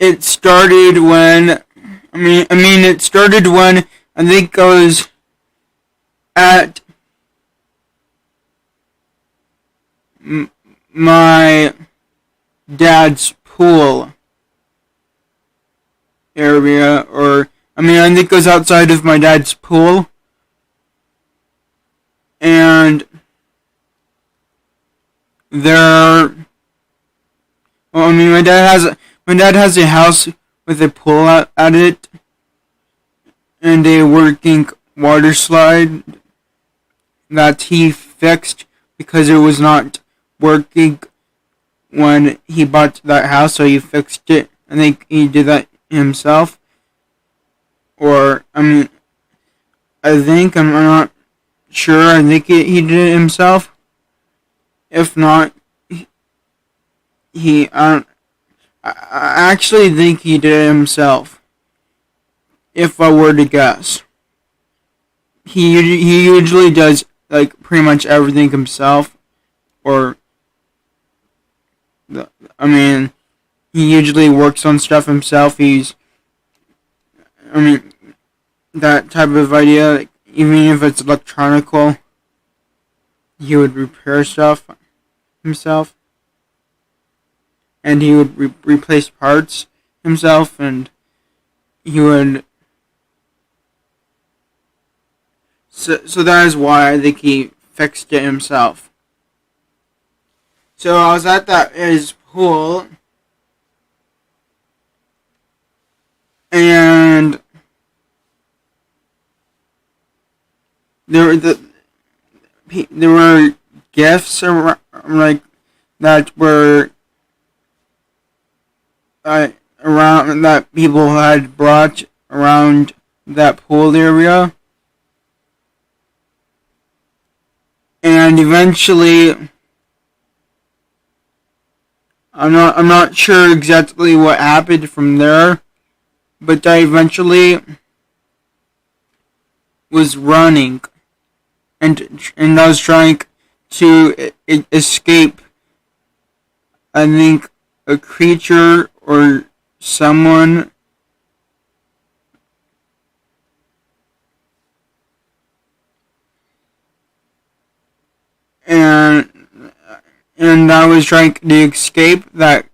it started when, it started when I think I was at my dad's pool area, or, I think it was outside of my dad's pool, and there, well, my dad has a house with a pool at it, and a working water slide that he fixed because it was not working when he bought that house, so he fixed it. I think he did that himself. Or, I'm not sure. I think he did it himself. If not, I actually think he did it himself. If I were to guess. He usually does, like, pretty much everything himself. Or, he usually works on stuff himself. That type of idea, like, even if it's electronical, he would repair stuff himself. And he would replace parts himself, and he would... So that is why I think he fixed it himself. So I was at his pool, and there were gifts around, like, that were around, that people had brought around that pool area, and eventually, I'm not sure exactly what happened from there, but I eventually was running, and I was trying to escape, I think, a creature or someone. And I was trying to escape that,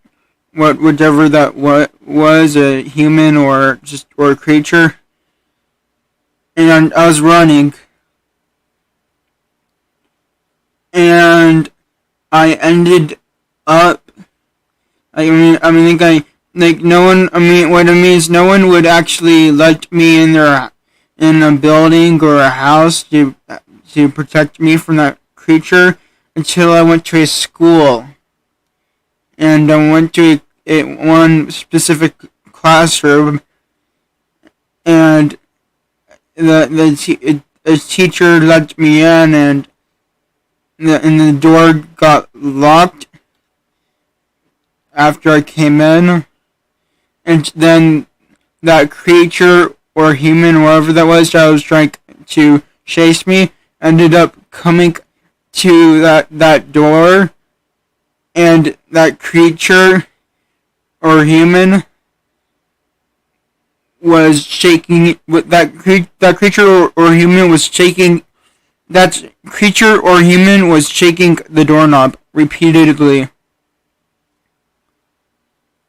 whichever that was, a human or a creature. And I was running, and I ended up. No one. What I mean is, no one would actually let me in a building or a house to protect me from that creature until I went to a school, and I went to one specific classroom, and the teacher let me in, and the door got locked after I came in, and then that creature or human, whatever that was trying to chase me, ended up coming to that door, and that creature or human was shaking. That creature or human was shaking. That creature or human was shaking the doorknob repeatedly,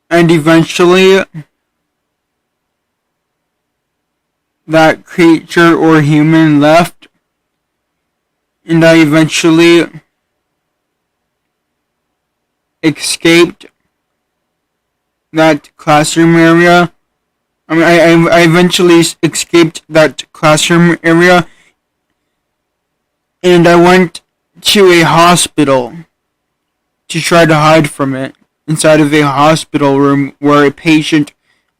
and eventually, that creature or human left, and I eventually escaped that classroom area. I eventually escaped that classroom area, and I went to a hospital to try to hide from it, inside of a hospital room where a patient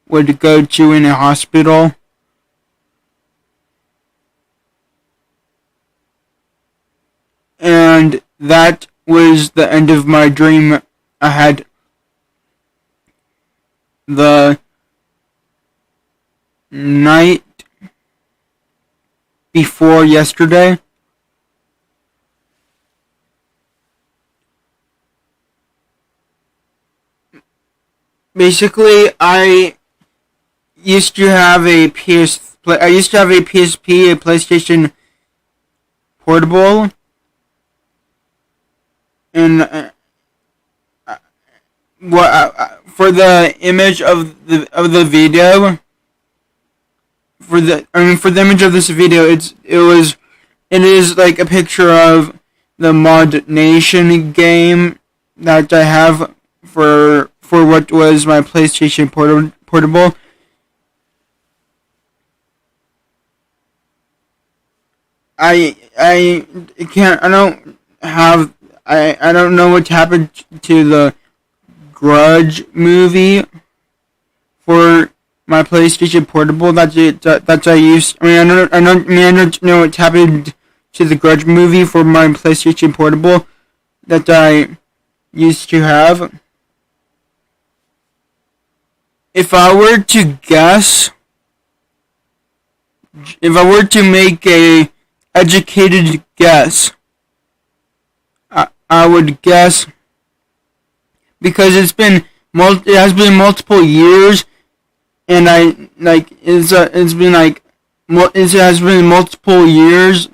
would go to in a hospital. And that was the end of my dream. I had the night before yesterday. basically, I used to have a PSP, a PlayStation Portable, and for the image of the video, for the image of this video, it is like a picture of the Mod Nation game that I have for what was my PlayStation Portable. I can't. I don't know what happened to the Grudge movie for my PlayStation Portable that I used. I don't know what happened to the Grudge movie for my PlayStation Portable that I used to have. If I were to guess, if I were to make a educated guess, I would guess, because it has been multiple years, and it has been multiple years,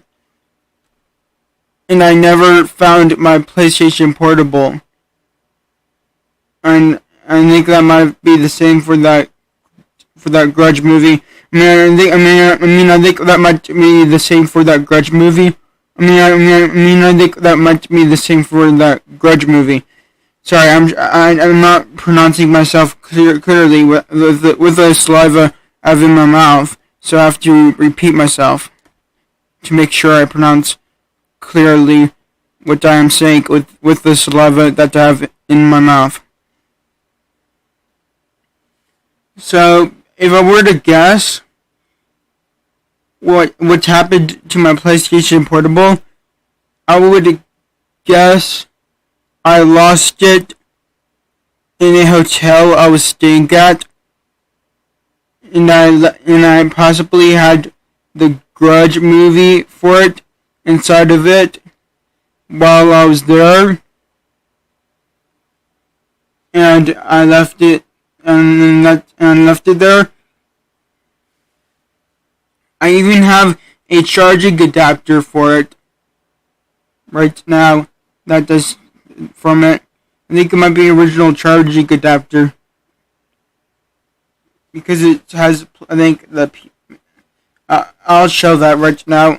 and I never found my PlayStation Portable, and I think that might be the same for that Grudge movie. I think that might be the same for that Grudge movie. I think that might be the same for that Grudge movie. Sorry, I'm not pronouncing myself clearly with the saliva I have in my mouth, so I have to repeat myself to make sure I pronounce clearly what I am saying with the saliva that I have in my mouth. So, if I were to guess what happened to my PlayStation Portable, I would guess I lost it in a hotel I was staying at, and I possibly had the Grudge movie for it inside of it while I was there, and I left it left it there. I even have a charging adapter for it right now that does from it. I think it might be an original charging adapter because it has, I think, I'll show that right now.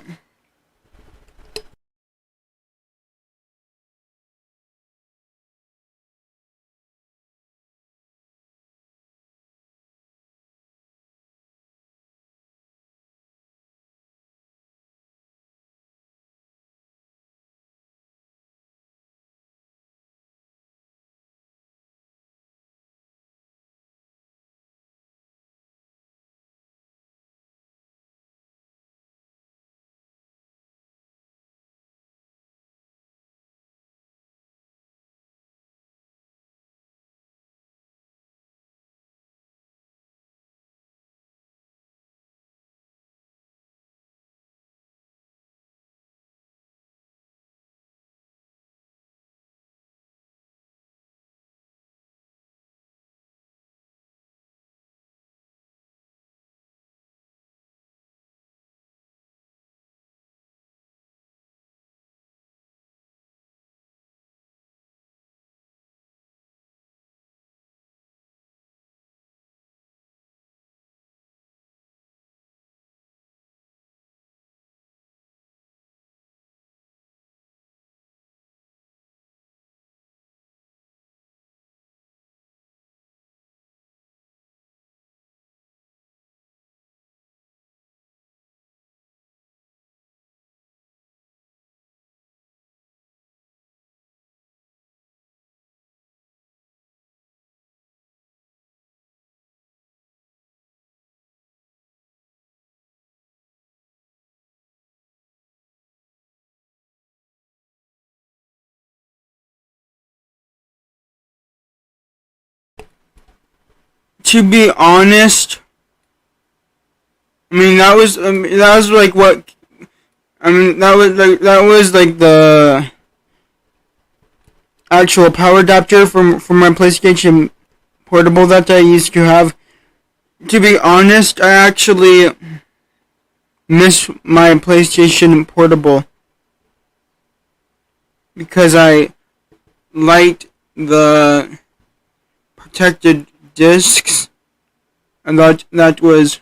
To be honest, that was like what that was like the actual power adapter from my PlayStation Portable that I used to have. To be honest, I actually miss my PlayStation Portable because I liked the protected discs, and that was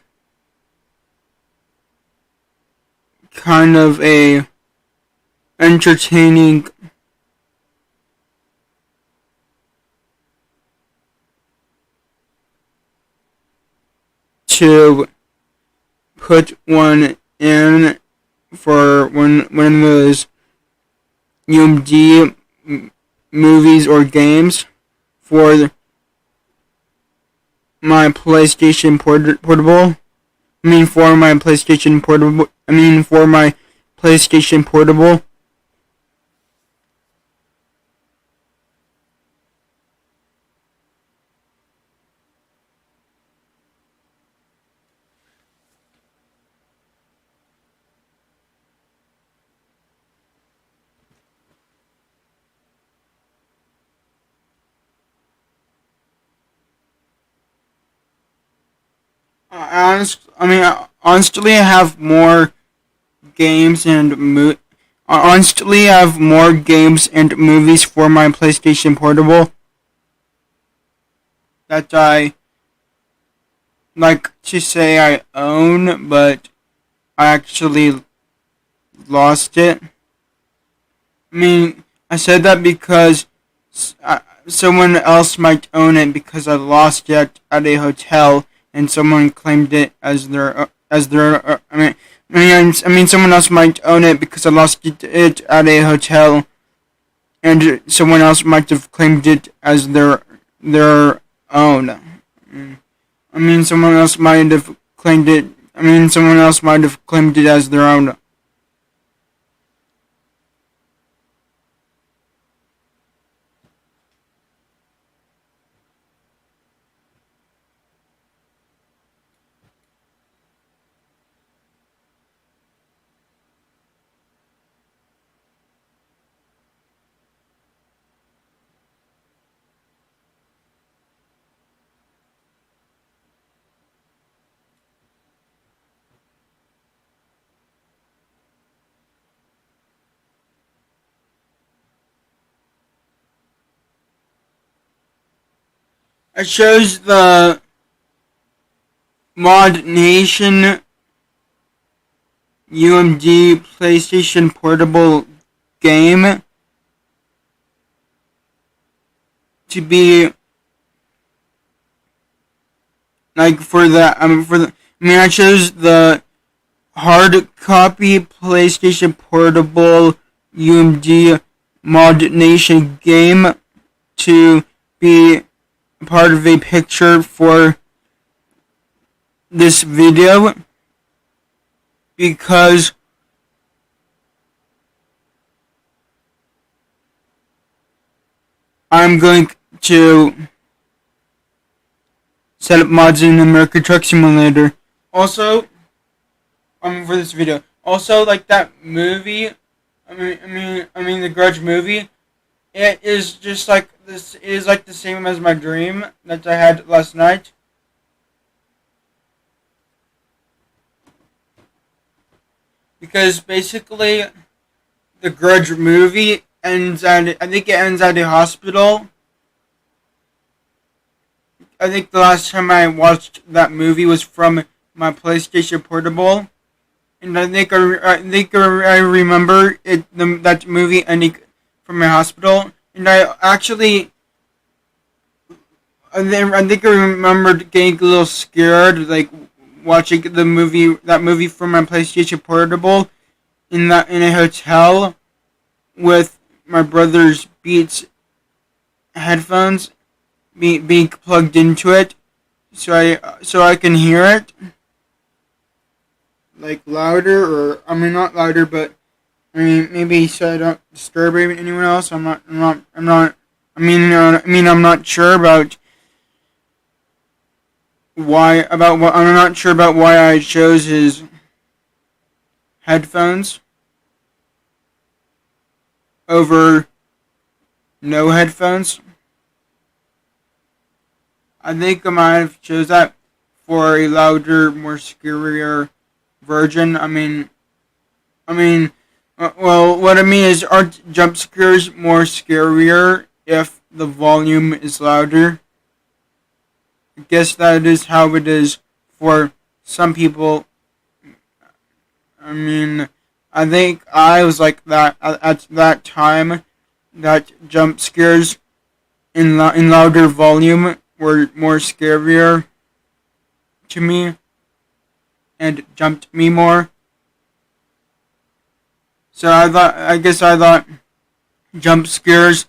kind of a entertaining to put one in for one of those UMD movies or games for my PlayStation Portable. For my PlayStation Portable. Honestly, I have more games and honestly, I have more games and movies for my PlayStation Portable that I like to say I own, but I actually lost it. I said that because someone else might own it because I lost it at a hotel, and someone claimed it as their. Someone else might own it because I lost it at a hotel, and someone else might have claimed it as their own. Someone else might have claimed it. Someone else might have claimed it as their own. I chose the Mod Nation UMD PlayStation Portable game to be like for the I chose the hard copy PlayStation Portable UMD Mod Nation game to be part of a picture for this video because I'm going to set up mods in America Truck Simulator. Also, for this video. Also, like that movie, the Grudge movie, it is just like this. It is like the same as my dream that I had last night. Because basically, the Grudge movie ends at, I think it ends at a hospital. I think the last time I watched that movie was from my PlayStation Portable, and I think I remember that movie ending from my hospital, and I think I remembered getting a little scared, like watching that movie from my PlayStation Portable in a hotel with my brother's Beats headphones being plugged into it, so I can hear it like louder, or not louder, but maybe so I don't disturb anyone else. I'm not sure about why I chose his headphones over no headphones. I think I might have chose that for a louder, more scarier version. Well, what I mean is, aren't jump scares more scarier if the volume is louder? I guess that is how it is for some people. I mean, I think I was like that at that time. That jump scares in louder volume were more scarier to me and jumped me more. So I guess I thought jump scares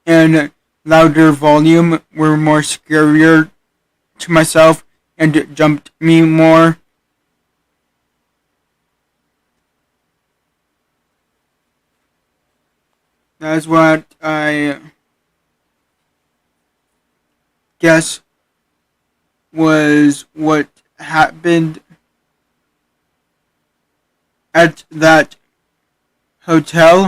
and louder volume were more scarier to myself and jumped me more. That's what I guess was what happened at that hotel.